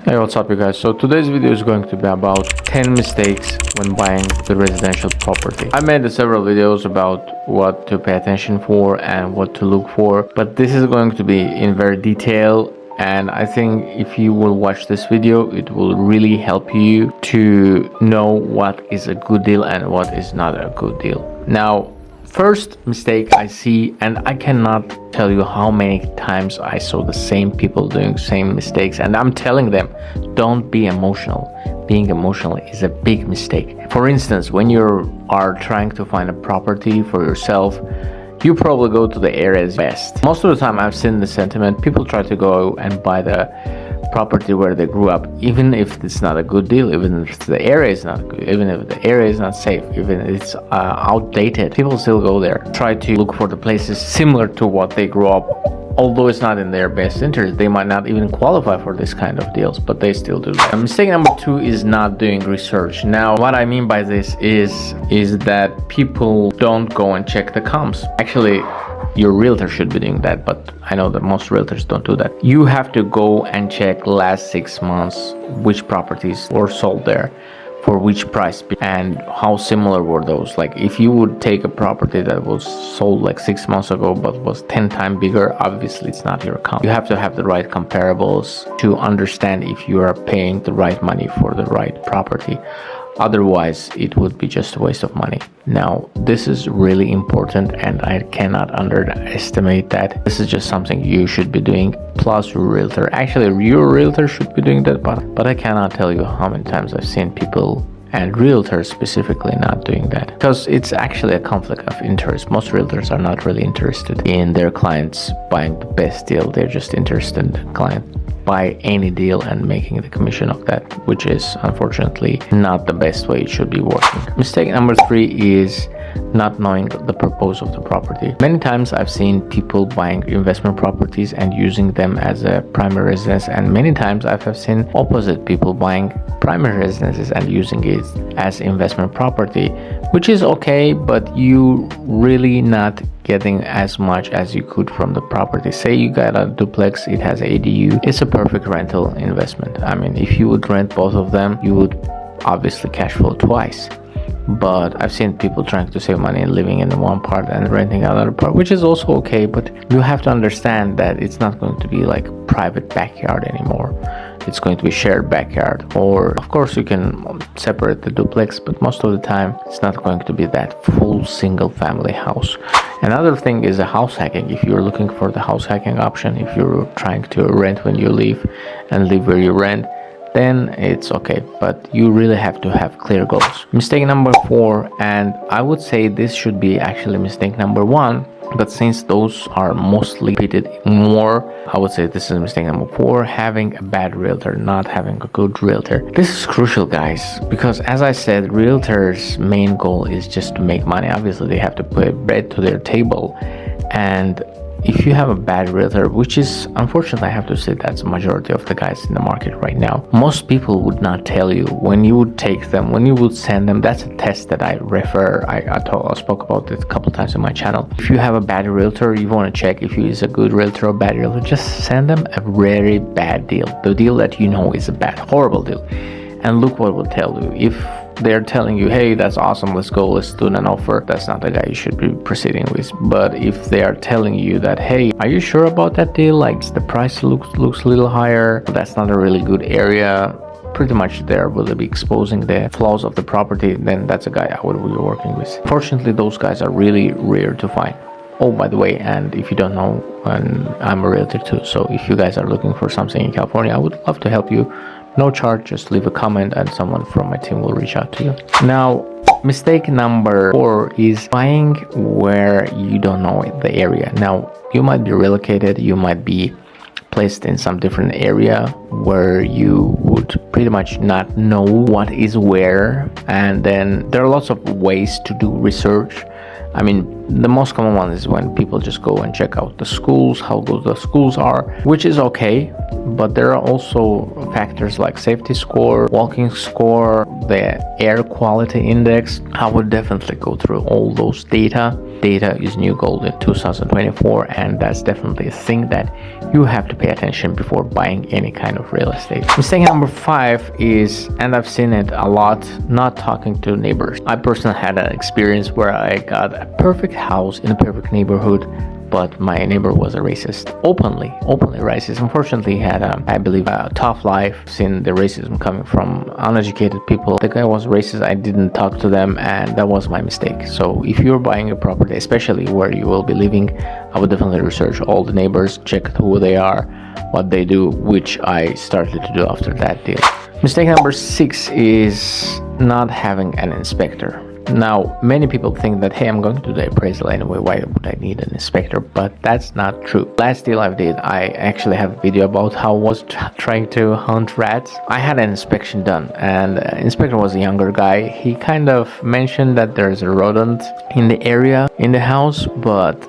Hey, what's up you guys? So today's video is going to be about 10 mistakes when buying the residential property. I made several videos about what to pay attention for and what to look for, but this is going to be in very detail, and I think if you will watch this video, it will really help you to know what is a good deal and what is not a good deal. Now, first mistake I see, and I cannot tell you how many times I saw the same people doing same mistakes, and I'm telling them, don't be emotional. Being emotional is a big mistake. For instance, when you are trying to find a property for yourself, you probably go to the areas best. Most of the time I've seen the sentiment, people try to go and buy the property where they grew up, even if it's not a good deal, even if the area is not good, even if the area is not safe, even if it's outdated, people still go there, try to look for the places similar to what they grew up. Although it's not in their best interest, they might not even qualify for this kind of deals, but they still do that. Mistake number 2 is not doing research. Now, what I mean by this is that people don't go and check the comps. Actually, your realtor should be doing that, but I know that most realtors don't do that. You have to go and check last 6 months which properties were sold there, for which price, and how similar were those. Like, if you would take a property that was sold like 6 months ago but was 10 times bigger, obviously it's not your account. You have to have the right comparables to understand if you are paying the right money for the right property. Otherwise, it would be just a waste of money. Now, this is really important, and I cannot underestimate that. This is just something you should be doing, plus your realtor. Actually, your realtor should be doing that, but I cannot tell you how many times I've seen people, and realtors specifically, not doing that, because it's actually a conflict of interest. Most realtors are not really interested in their clients buying the best deal. They're just interested in the client buy any deal and making the commission of that, which is unfortunately not the best way it should be working. Mistake number 3 is not knowing the purpose of the property. Many times I've seen people buying investment properties and using them as a primary residence, and many times I have seen opposite, people buying primary residences and using it as investment property, which is okay, but you really not getting as much as you could from the property. Say you got a duplex, it has ADU, it's a perfect rental investment. I mean, if you would rent both of them, you would obviously cash flow twice. But I've seen people trying to save money and living in one part and renting another part, which is also okay, but you have to understand that it's not going to be like private backyard anymore. It's going to be shared backyard, or of course you can separate the duplex, but most of the time it's not going to be that full single family house. Another thing is the house hacking. If you're looking for the house hacking option, if you're trying to rent when you leave and live where you rent, then it's okay, but you really have to have clear goals. Mistake number 4, and I would say this should be actually mistake number 1, but since those are mostly repeated more, I would say this is mistake number 4, having a bad realtor, not having a good realtor. This is crucial, guys, because as I said, realtors' main goal is just to make money. Obviously, they have to put bread to their table, and if you have a bad realtor, which is unfortunately, I have to say that's a majority of the guys in the market right now, most people would not tell you when you would take them, when you would send them. That's a test that I refer. I spoke about it a couple times on my channel. If you have a bad realtor, you want to check if he is a good realtor or bad realtor, just send them a very bad deal, the deal that you know is a bad, horrible deal, and look what will tell you. If they're telling you, hey, that's awesome, let's go, let's do an offer, that's not the guy you should be proceeding with. But if they are telling you that, hey, are you sure about that deal, like the price looks a little higher, that's not a really good area, pretty much there will be exposing the flaws of the property, then that's a guy I would be working with. Fortunately, those guys are really rare to find. Oh, by the way, and if you don't know, I'm a realtor too, so if you guys are looking for something in California, I would love to help you. No charge, just leave a comment and someone from my team will reach out to you. Now, mistake number 4 is buying where you don't know the area. Now, you might be relocated, you might be placed in some different area where you would pretty much not know what is where, and then there are lots of ways to do research. I mean, The most common one is when people just go and check out the schools, how good the schools are, which is okay. But there are also factors like safety score, walking score, the air quality index. I would definitely go through all those data. Data is new gold in 2024, and that's definitely a thing that you have to pay attention before buying any kind of real estate. Mistake number 5 is, and I've seen it a lot, not talking to neighbors. I personally had an experience where I got a perfect house in a perfect neighborhood, but my neighbor was a racist, openly racist. Unfortunately, he had, I believe, a tough life, seen the racism coming from uneducated people. The guy was racist. I didn't talk to them, and that was my mistake. So if you're buying a property, especially where you will be living, I would definitely research all the neighbors, check who they are, what they do, which I started to do after that deal. Mistake number 6 is not having an inspector. Now, many people think that, hey, I'm going to do the appraisal anyway, why would I need an inspector? But that's not true. Last deal I did, I actually have a video about how I was trying to hunt rats. I had an inspection done, and the inspector was a younger guy. He kind of mentioned that there's a rodent in the area, in the house, but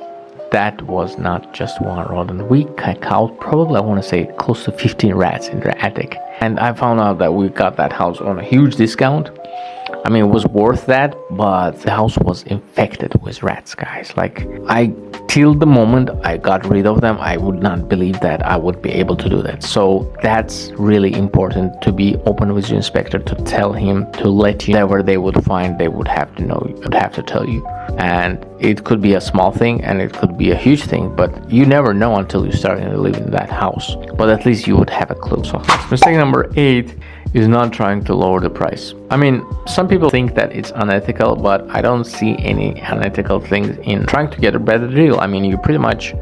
that was not just one rodent. We caught probably, I want to say, close to 15 rats in the attic. And I found out that we got that house on a huge discount. I mean, it was worth that, but the house was infected with rats, guys. Like, till the moment I got rid of them, I would not believe that I would be able to do that. So that's really important, to be open with your inspector, to tell him, to let you, whatever they would find, they would have to know, would have to tell you. And it could be a small thing and it could be a huge thing, but you never know until you start to live in that house. But at least you would have a clue. So mistake number 8 is not trying to lower the price. I mean, some people think that it's unethical, but I don't see any unethical things in trying to get a better deal. I mean, you're pretty much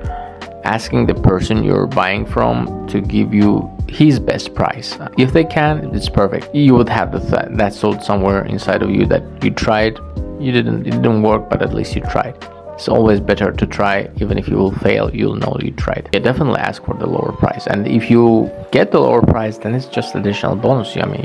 asking the person you're buying from to give you his best price. If they can, it's perfect. You would have that sold somewhere inside of you that you tried. It didn't work, but at least you tried. It's always better to try. Even if you will fail, you'll know you tried. Yeah, definitely ask for the lower price, and if you get the lower price, then it's just additional bonus. I mean,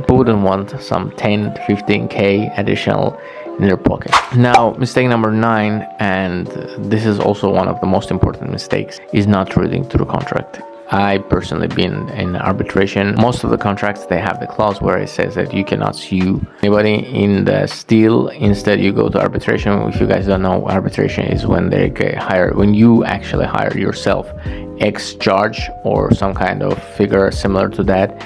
who wouldn't want some 10 15k additional in their pocket? Now, mistake number 9, and this is also one of the most important mistakes, is not reading through the contract. I personally been in arbitration. Most of the contracts, they have the clause where it says that you cannot sue anybody in the deal. Instead, you go to arbitration. If you guys don't know, arbitration is when they when you actually hire yourself X charge or some kind of figure similar to that,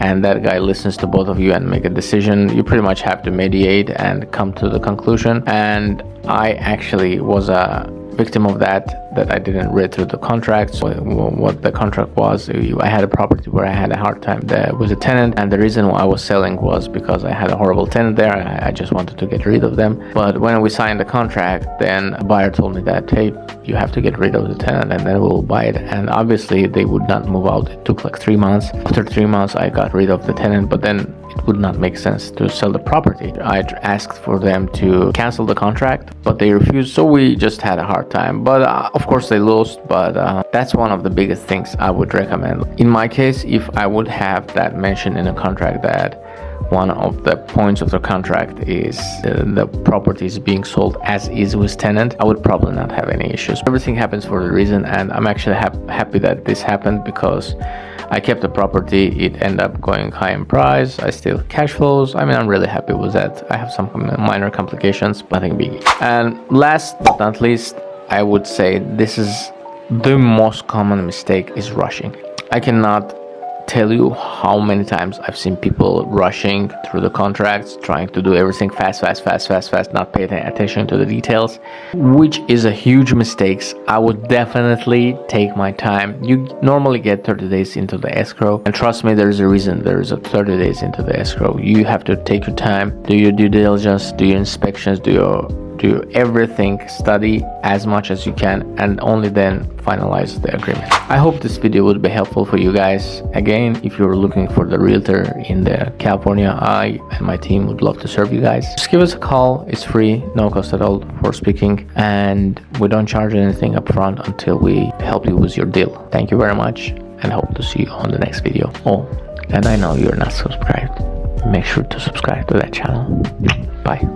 and that guy listens to both of you and make a decision. You pretty much have to mediate and come to the conclusion. And I actually was a victim of that I didn't read through the contracts, what the contract was. I had a property where I had a hard time with a tenant, and the reason why I was selling was because I had a horrible tenant there. I just wanted to get rid of them. But when we signed the contract, then the buyer told me that, hey, you have to get rid of the tenant and then we'll buy it. And obviously they would not move out. It took like 3 months. After 3 months I got rid of the tenant, but then it would not make sense to sell the property. I asked for them to cancel the contract, but they refused, so we just had a hard time. But of course they lost, but that's one of the biggest things I would recommend. In my case, if I would have that mentioned in a contract that one of the points of the contract is the property is being sold as is with tenant, I would probably not have any issues. Everything happens for a reason, and I'm actually happy that this happened, because I kept the property. It ended up going high in price. I still cash flows. I mean, I'm really happy with that. I have some minor complications, nothing big. And last but not least, I would say this is the most common mistake, is rushing. I cannot tell you how many times I've seen people rushing through the contracts, trying to do everything fast, not paying attention to the details, which is a huge mistake. I would definitely take my time. You normally get 30 days into the escrow, and trust me, there's a reason there's a 30 days into the escrow. You have to take your time, do your due diligence, do your inspections, do everything, study as much as you can, and only then finalize the agreement. I hope this video would be helpful for you guys. Again, if you're looking for the realtor in the California, I and my team would love to serve you guys. Just give us a call. It's free, no cost at all for speaking, and we don't charge anything up front until we help you with your deal. Thank you very much, and hope to see you on the next video. Oh, and I know you're not subscribed. Make sure to subscribe to that channel. Bye.